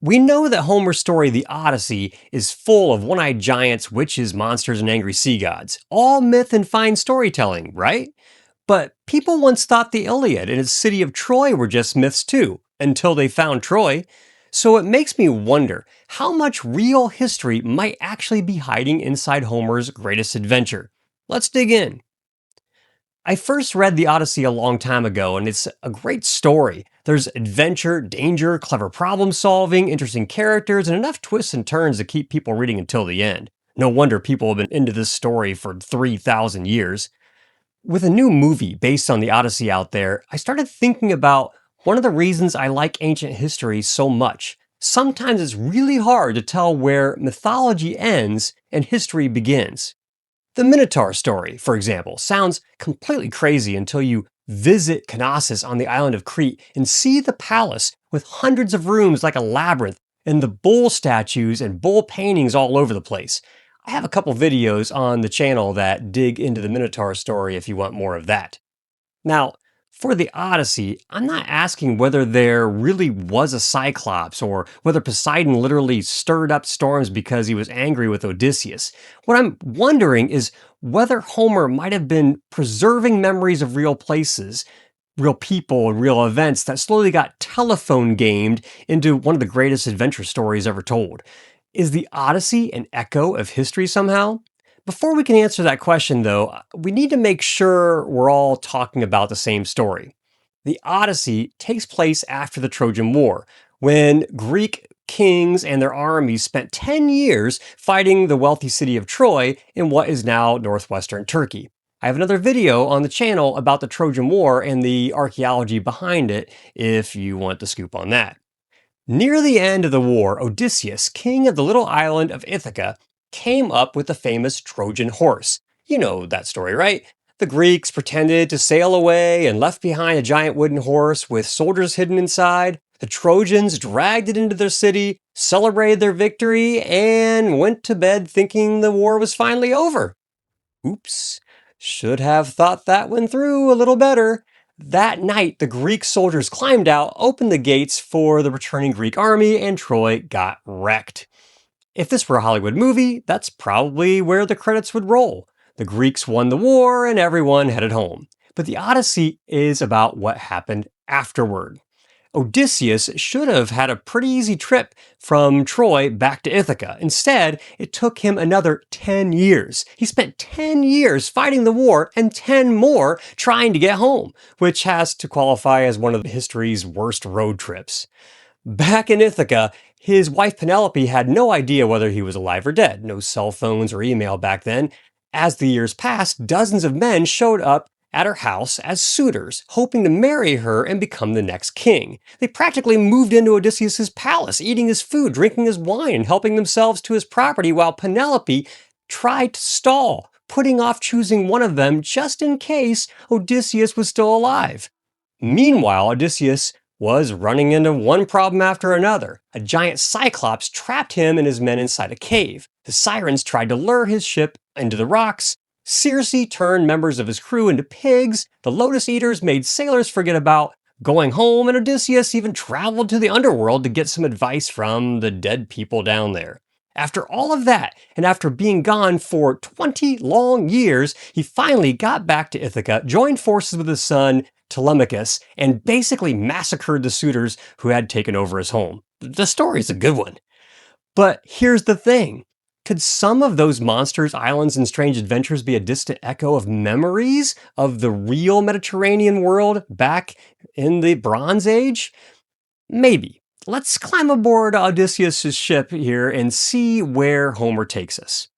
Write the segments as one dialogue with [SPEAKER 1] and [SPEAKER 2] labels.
[SPEAKER 1] We know that Homer's story, the Odyssey, is full of one-eyed giants, witches, monsters, and angry sea gods. All myth and fine storytelling, right? But people once thought the Iliad and its city of Troy were just myths too, until they found Troy. So it makes me wonder how much real history might actually be hiding inside Homer's greatest adventure. Let's dig in. I first read the Odyssey a long time ago, and it's a great story. There's adventure, danger, clever problem solving, interesting characters, and enough twists and turns to keep people reading until the end. No wonder people have been into this story for 3,000 years. With a new movie based on the Odyssey out there, I started thinking about one of the reasons I like ancient history so much. Sometimes it's really hard to tell where mythology ends and history begins. The Minotaur story, for example, sounds completely crazy until you visit Knossos on the island of Crete and see the palace with hundreds of rooms like a labyrinth and the bull statues and bull paintings all over the place. I have a couple videos on the channel that dig into the Minotaur story if you want more of that. Now, for the Odyssey, I'm not asking whether there really was a Cyclops or whether Poseidon literally stirred up storms because he was angry with Odysseus. What I'm wondering is whether Homer might have been preserving memories of real places, real people, and real events that slowly got telephone gamed into one of the greatest adventure stories ever told. Is the Odyssey an echo of history somehow? Before we can answer that question, though, we need to make sure we're all talking about the same story. The Odyssey takes place after the Trojan War, when Greek kings and their armies spent 10 years fighting the wealthy city of Troy in what is now northwestern Turkey. I have another video on the channel about the Trojan War and the archaeology behind it if you want the scoop on that. Near the end of the war, Odysseus, king of the little island of Ithaca, came up with the famous Trojan horse. You know that story, right? The Greeks pretended to sail away and left behind a giant wooden horse with soldiers hidden inside. The Trojans dragged it into their city, celebrated their victory, and went to bed thinking the war was finally over. Oops. Should have thought that one through a little better. That night, the Greek soldiers climbed out, opened the gates for the returning Greek army, and Troy got wrecked. If this were a Hollywood movie, that's probably where the credits would roll. The Greeks won the war and everyone headed home. But the Odyssey is about what happened afterward. Odysseus should have had a pretty easy trip from Troy back to Ithaca. Instead, it took him another 10 years. He spent 10 years fighting the war and 10 more trying to get home, which has to qualify as one of history's worst road trips. Back in Ithaca, his wife Penelope had no idea whether he was alive or dead. No cell phones or email back then. As the years passed, dozens of men showed up at her house as suitors, hoping to marry her and become the next king. They practically moved into Odysseus' palace, eating his food, drinking his wine, and helping themselves to his property while Penelope tried to stall, putting off choosing one of them just in case Odysseus was still alive. Meanwhile, Odysseus was running into one problem after another. A giant Cyclops trapped him and his men inside a cave. The Sirens tried to lure his ship into the rocks. Circe turned members of his crew into pigs. The Lotus Eaters made sailors forget about going home, and Odysseus even traveled to the underworld to get some advice from the dead people down there. After all of that, and after being gone for 20 long years, he finally got back to Ithaca, joined forces with his son, Telemachus, and basically massacred the suitors who had taken over his home. The story's a good one. But here's the thing. Could some of those monsters, islands, and strange adventures be a distant echo of memories of the real Mediterranean world back in the Bronze Age? Maybe. Let's climb aboard Odysseus' ship here and see where Homer takes us.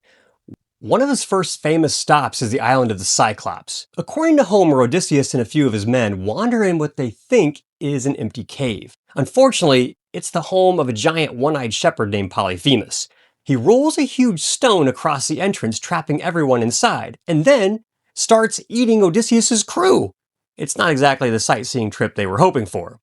[SPEAKER 1] One of his first famous stops is the island of the Cyclops. According to Homer, Odysseus and a few of his men wander in what they think is an empty cave. Unfortunately, it's the home of a giant one-eyed shepherd named Polyphemus. He rolls a huge stone across the entrance, trapping everyone inside, and then starts eating Odysseus' crew. It's not exactly the sightseeing trip they were hoping for.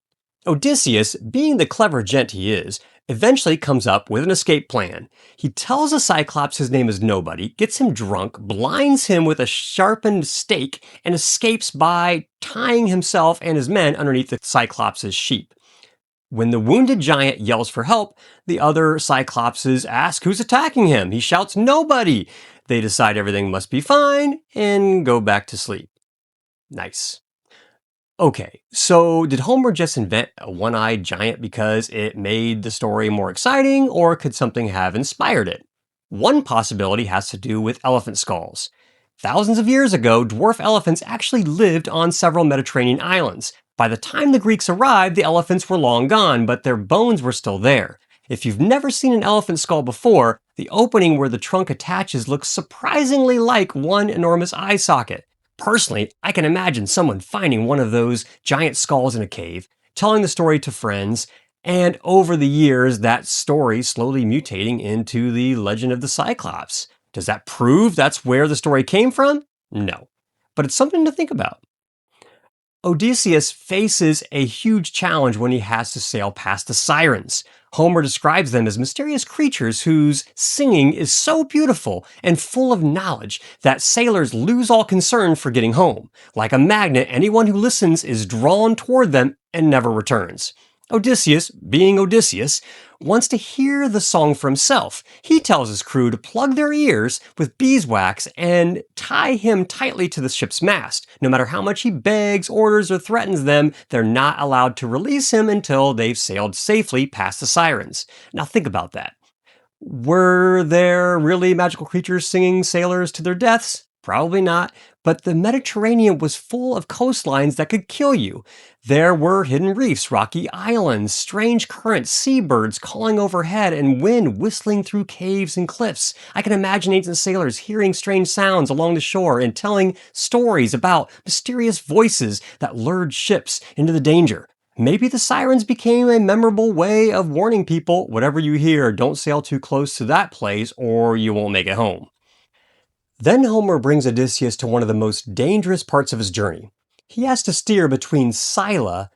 [SPEAKER 1] Odysseus, being the clever gent he is, eventually comes up with an escape plan. He tells the Cyclops his name is Nobody, gets him drunk, blinds him with a sharpened stake, and escapes by tying himself and his men underneath the Cyclops' sheep. When the wounded giant yells for help, the other Cyclopses ask who's attacking him. He shouts, "Nobody!" They decide everything must be fine and go back to sleep. Nice. Okay, so did Homer just invent a one-eyed giant because it made the story more exciting, or could something have inspired it? One possibility has to do with elephant skulls. Thousands of years ago, dwarf elephants actually lived on several Mediterranean islands. By the time the Greeks arrived, the elephants were long gone, but their bones were still there. If you've never seen an elephant skull before, the opening where the trunk attaches looks surprisingly like one enormous eye socket. Personally, I can imagine someone finding one of those giant skulls in a cave, telling the story to friends, and over the years, that story slowly mutating into the legend of the Cyclops. Does that prove that's where the story came from? No. But it's something to think about. Odysseus faces a huge challenge when he has to sail past the Sirens. Homer describes them as mysterious creatures whose singing is so beautiful and full of knowledge that sailors lose all concern for getting home. Like a magnet, anyone who listens is drawn toward them and never returns. Odysseus, being Odysseus, wants to hear the song for himself. He tells his crew to plug their ears with beeswax and tie him tightly to the ship's mast. No matter how much he begs, orders, or threatens them, they're not allowed to release him until they've sailed safely past the Sirens. Now think about that. Were there really magical creatures singing sailors to their deaths? Probably not, but the Mediterranean was full of coastlines that could kill you. There were hidden reefs, rocky islands, strange currents, seabirds calling overhead, and wind whistling through caves and cliffs. I can imagine ancient sailors hearing strange sounds along the shore and telling stories about mysterious voices that lured ships into the danger. Maybe the Sirens became a memorable way of warning people, whatever you hear, don't sail too close to that place or you won't make it home. Then Homer brings Odysseus to one of the most dangerous parts of his journey. He has to steer between Scylla,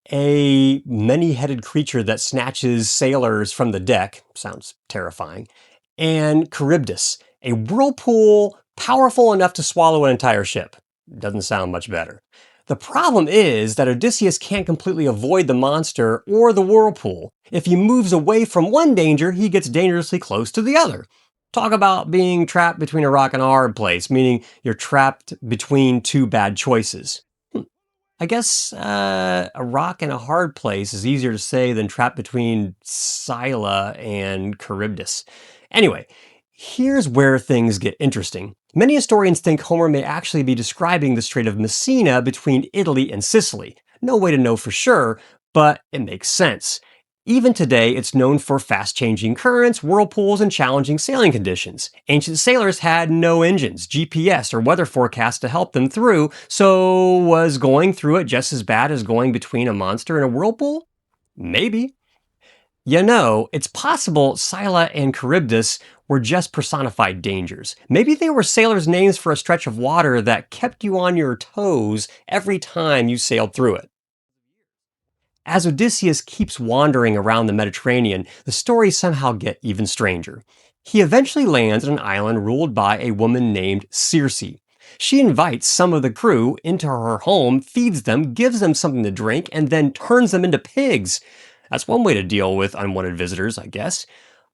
[SPEAKER 1] a many-headed creature that snatches sailors from the deck, sounds terrifying, and Charybdis, a whirlpool powerful enough to swallow an entire ship. Doesn't sound much better. The problem is that Odysseus can't completely avoid the monster or the whirlpool. If he moves away from one danger, he gets dangerously close to the other. Talk about being trapped between a rock and a hard place, meaning you're trapped between two bad choices. I guess a rock and a hard place is easier to say than trapped between Scylla and Charybdis. Anyway, here's where things get interesting. Many historians think Homer may actually be describing the Strait of Messina between Italy and Sicily. No way to know for sure, but it makes sense. Even today, it's known for fast-changing currents, whirlpools, and challenging sailing conditions. Ancient sailors had no engines, GPS, or weather forecasts to help them through, so was going through it just as bad as going between a monster and a whirlpool? Maybe. You know, it's possible Scylla and Charybdis were just personified dangers. Maybe they were sailors' names for a stretch of water that kept you on your toes every time you sailed through it. As Odysseus keeps wandering around the Mediterranean, the stories somehow get even stranger. He eventually lands on an island ruled by a woman named Circe. She invites some of the crew into her home, feeds them, gives them something to drink, and then turns them into pigs. That's one way to deal with unwanted visitors, I guess.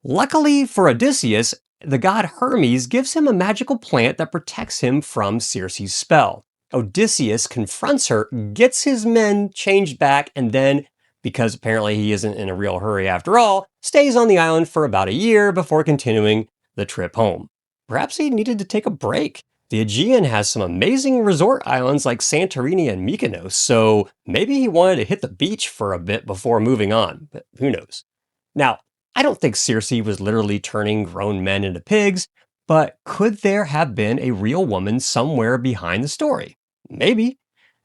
[SPEAKER 1] Luckily for Odysseus, the god Hermes gives him a magical plant that protects him from Circe's spell. Odysseus confronts her, gets his men changed back, and then, because apparently he isn't in a real hurry after all, stays on the island for about a year before continuing the trip home. Perhaps he needed to take a break. The Aegean has some amazing resort islands like Santorini and Mykonos, so maybe he wanted to hit the beach for a bit before moving on, but who knows. Now, I don't think Circe was literally turning grown men into pigs, but could there have been a real woman somewhere behind the story? Maybe.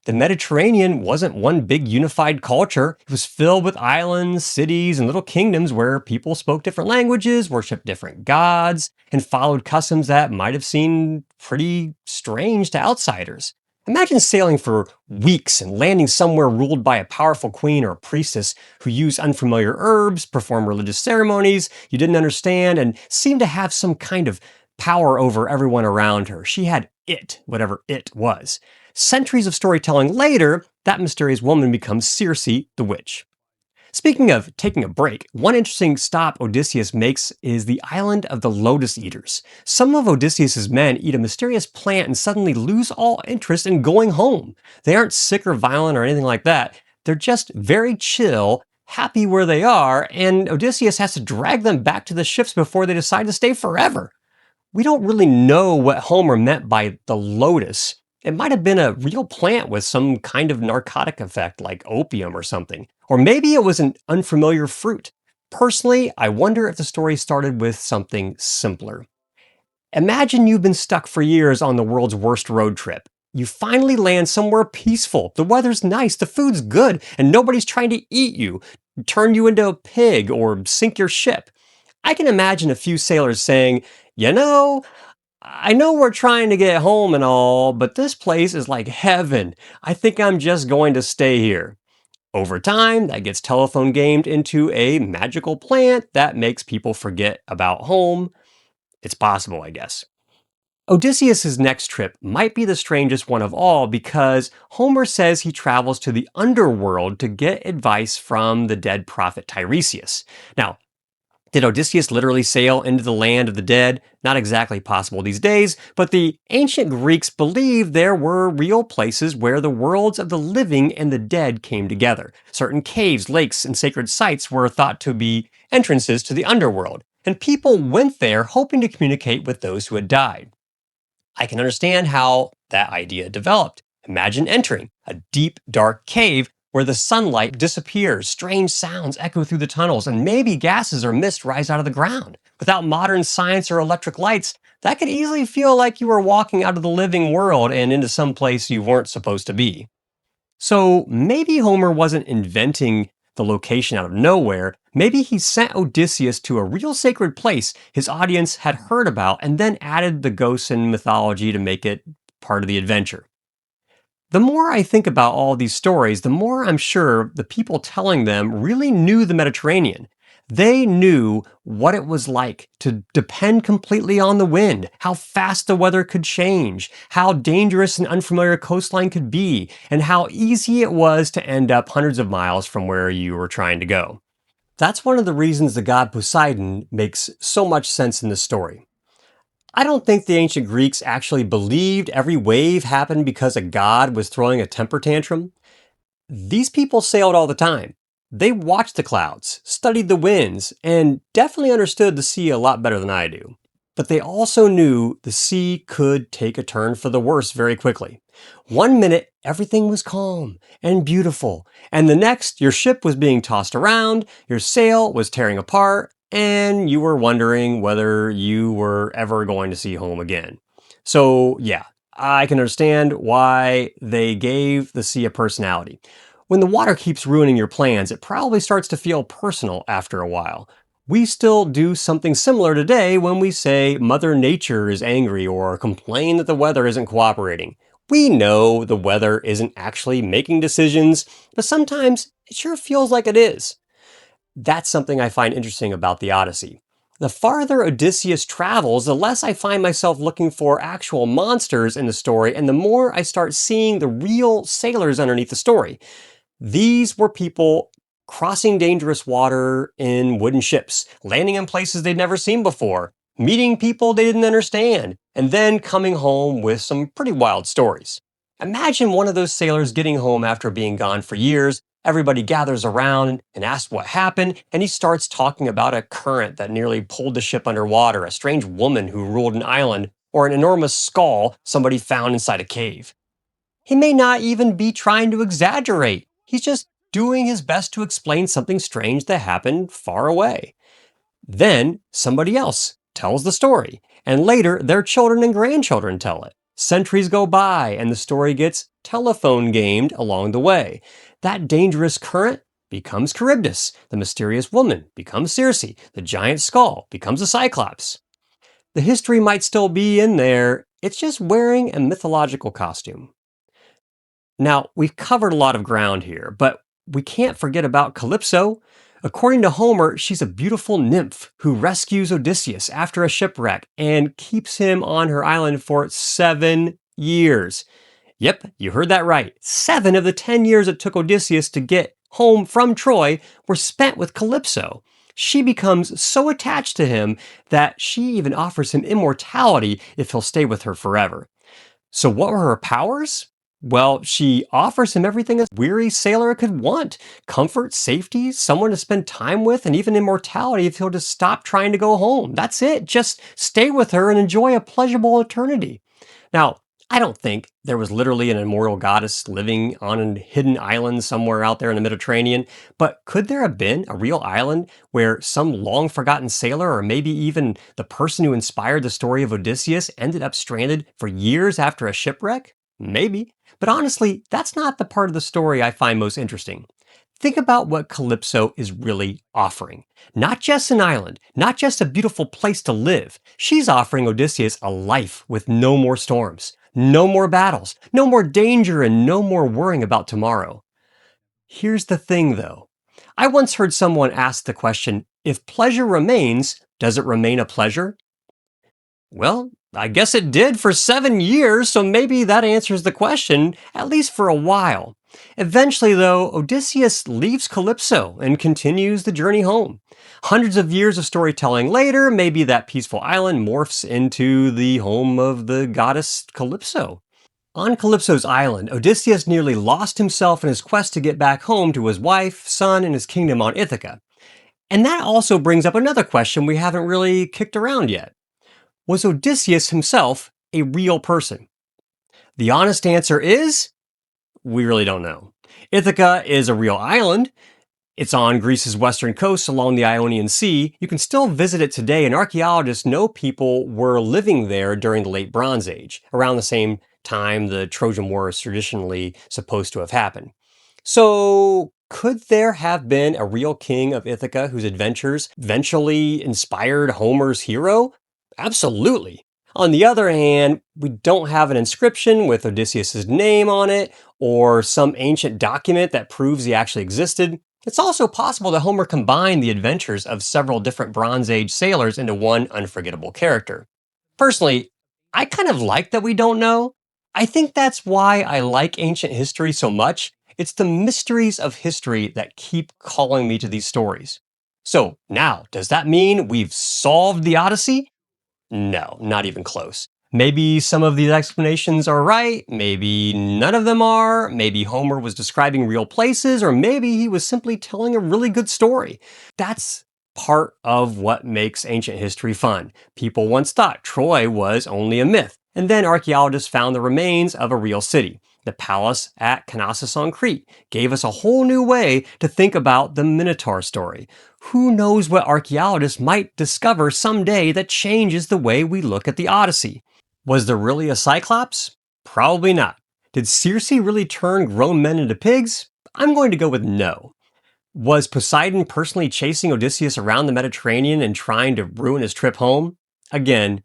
[SPEAKER 1] The Mediterranean wasn't one big unified culture. It was filled with islands, cities, and little kingdoms where people spoke different languages, worshipped different gods, and followed customs that might have seemed pretty strange to outsiders. Imagine sailing for weeks and landing somewhere ruled by a powerful queen or a priestess who used unfamiliar herbs, performed religious ceremonies you didn't understand, and seemed to have some kind of power over everyone around her. She had it, whatever it was. Centuries of storytelling later, that mysterious woman becomes Circe the witch. Speaking of taking a break, one interesting stop Odysseus makes is the island of the Lotus Eaters. Some of Odysseus's men eat a mysterious plant and suddenly lose all interest in going home. They aren't sick or violent or anything like that. They're just very chill, happy where they are, and Odysseus has to drag them back to the ships before they decide to stay forever. We don't really know what Homer meant by the lotus. It might have been a real plant with some kind of narcotic effect like opium or something. Or maybe it was an unfamiliar fruit. Personally, I wonder if the story started with something simpler. Imagine you've been stuck for years on the world's worst road trip. You finally land somewhere peaceful. The weather's nice, the food's good, and nobody's trying to eat you, turn you into a pig, or sink your ship. I can imagine a few sailors saying, I know we're trying to get home and all, but this place is like heaven. I think I'm just going to stay here. Over time, that gets telephone gamed into a magical plant that makes people forget about home. It's possible, I guess. Odysseus' next trip might be the strangest one of all because Homer says he travels to the underworld to get advice from the dead prophet Tiresias. Now, did Odysseus literally sail into the land of the dead? Not exactly possible these days, but the ancient Greeks believed there were real places where the worlds of the living and the dead came together. Certain caves, lakes, and sacred sites were thought to be entrances to the underworld, and people went there hoping to communicate with those who had died. I can understand how that idea developed. Imagine entering a deep, dark cave where the sunlight disappears, strange sounds echo through the tunnels, and maybe gases or mist rise out of the ground. Without modern science or electric lights, that could easily feel like you were walking out of the living world and into some place you weren't supposed to be. So maybe Homer wasn't inventing the location out of nowhere. Maybe he sent Odysseus to a real sacred place his audience had heard about and then added the ghosts and mythology to make it part of the adventure. The more I think about all these stories, the more I'm sure the people telling them really knew the Mediterranean. They knew what it was like to depend completely on the wind, how fast the weather could change, how dangerous an unfamiliar coastline could be, and how easy it was to end up hundreds of miles from where you were trying to go. That's one of the reasons the god Poseidon makes so much sense in this story. I don't think the ancient Greeks actually believed every wave happened because a god was throwing a temper tantrum. These people sailed all the time. They watched the clouds, studied the winds, and definitely understood the sea a lot better than I do. But they also knew the sea could take a turn for the worse very quickly. One minute, everything was calm and beautiful, and the next, your ship was being tossed around, your sail was tearing apart, and you were wondering whether you were ever going to see home again. So, yeah, I can understand why they gave the sea a personality. When the water keeps ruining your plans, it probably starts to feel personal after a while. We still do something similar today when we say Mother Nature is angry or complain that the weather isn't cooperating. We know the weather isn't actually making decisions, but sometimes it sure feels like it is. That's something I find interesting about the Odyssey. The farther Odysseus travels, the less I find myself looking for actual monsters in the story, and the more I start seeing the real sailors underneath the story. These were people crossing dangerous water in wooden ships, landing in places they'd never seen before, meeting people they didn't understand, and then coming home with some pretty wild stories. Imagine one of those sailors getting home after being gone for years. Everybody gathers around and asks what happened, and he starts talking about a current that nearly pulled the ship underwater, a strange woman who ruled an island, or an enormous skull somebody found inside a cave. He may not even be trying to exaggerate. He's just doing his best to explain something strange that happened far away. Then somebody else tells the story, and later their children and grandchildren tell it. Centuries go by, and the story gets telephone gamed along the way. That dangerous current becomes Charybdis. The mysterious woman becomes Circe. The giant skull becomes a Cyclops. The history might still be in there, it's just wearing a mythological costume. Now, we've covered a lot of ground here, but we can't forget about Calypso. According to Homer, she's a beautiful nymph who rescues Odysseus after a shipwreck and keeps him on her island for 7 years. Yep, you heard that right. 7 of the 10 years it took Odysseus to get home from Troy were spent with Calypso. She becomes so attached to him that she even offers him immortality if he'll stay with her forever. So, what were her powers? Well, she offers him everything a weary sailor could want: comfort, safety, someone to spend time with, and even immortality if he'll just stop trying to go home. That's it. Just stay with her and enjoy a pleasurable eternity. Now, I don't think there was literally an immortal goddess living on a hidden island somewhere out there in the Mediterranean, but could there have been a real island where some long forgotten sailor, or maybe even the person who inspired the story of Odysseus, ended up stranded for years after a shipwreck? Maybe. But honestly, that's not the part of the story I find most interesting. Think about what Calypso is really offering. Not just an island, not just a beautiful place to live. She's offering Odysseus a life with no more storms, no more battles, no more danger, and no more worrying about tomorrow. Here's the thing though. I once heard someone ask the question, if pleasure remains, does it remain a pleasure? Well, I guess it did for 7 years, so maybe that answers the question, at least for a while. Eventually, though, Odysseus leaves Calypso and continues the journey home. Hundreds of years of storytelling later, maybe that peaceful island morphs into the home of the goddess Calypso. On Calypso's island, Odysseus nearly lost himself in his quest to get back home to his wife, son, and his kingdom on Ithaca. And that also brings up another question we haven't really kicked around yet. Was Odysseus himself a real person? The honest answer is, we really don't know. Ithaca is a real island. It's on Greece's western coast along the Ionian Sea. You can still visit it today, and archaeologists know people were living there during the late Bronze Age, around the same time the Trojan War is traditionally supposed to have happened. So, could there have been a real king of Ithaca whose adventures eventually inspired Homer's hero? Absolutely. On the other hand, we don't have an inscription with Odysseus' name on it or some ancient document that proves he actually existed. It's also possible that Homer combined the adventures of several different Bronze Age sailors into one unforgettable character. Personally, I kind of like that we don't know. I think that's why I like ancient history so much. It's the mysteries of history that keep calling me to these stories. So now, does that mean we've solved the Odyssey? No, not even close. Maybe some of these explanations are right, maybe none of them are, maybe Homer was describing real places, or maybe he was simply telling a really good story. That's part of what makes ancient history fun. People once thought Troy was only a myth, and then archaeologists found the remains of a real city. The palace at Knossos on Crete gave us a whole new way to think about the Minotaur story. Who knows what archaeologists might discover someday that changes the way we look at the Odyssey? Was there really a Cyclops? Probably not. Did Circe really turn grown men into pigs? I'm going to go with no. Was Poseidon personally chasing Odysseus around the Mediterranean and trying to ruin his trip home? Again,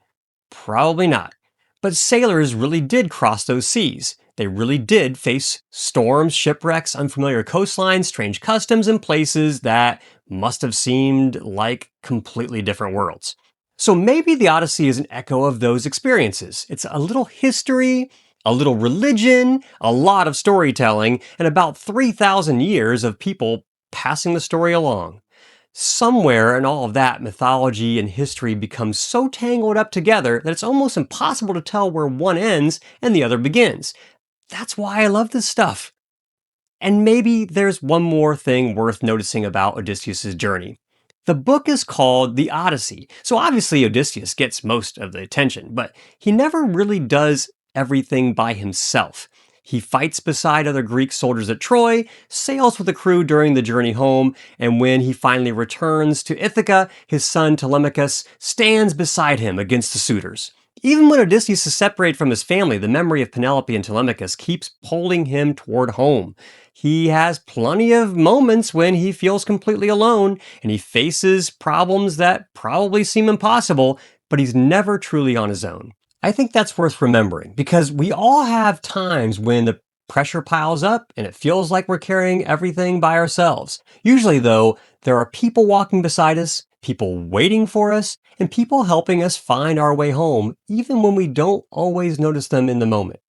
[SPEAKER 1] probably not. But sailors really did cross those seas. They really did face storms, shipwrecks, unfamiliar coastlines, strange customs, and places that must have seemed like completely different worlds. So maybe the Odyssey is an echo of those experiences. It's a little history, a little religion, a lot of storytelling, and about 3,000 years of people passing the story along. Somewhere in all of that, mythology and history become so tangled up together that it's almost impossible to tell where one ends and the other begins. That's why I love this stuff. And maybe there's one more thing worth noticing about Odysseus' journey. The book is called The Odyssey, so obviously Odysseus gets most of the attention, but he never really does everything by himself. He fights beside other Greek soldiers at Troy, sails with the crew during the journey home, and when he finally returns to Ithaca, his son Telemachus stands beside him against the suitors. Even when Odysseus is separated from his family, the memory of Penelope and Telemachus keeps pulling him toward home. He has plenty of moments when he feels completely alone, and he faces problems that probably seem impossible, but he's never truly on his own. I think that's worth remembering because we all have times when the pressure piles up and it feels like we're carrying everything by ourselves. Usually, though, there are people walking beside us, people waiting for us, and people helping us find our way home, even when we don't always notice them in the moment.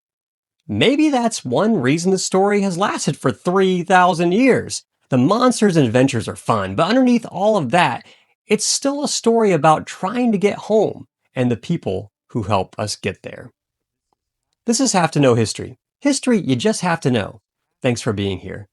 [SPEAKER 1] Maybe that's one reason the story has lasted for 3,000 years. The monsters and adventures are fun, but underneath all of that, it's still a story about trying to get home and the people who help us get there. This is Have to Know History. History you just have to know. Thanks for being here.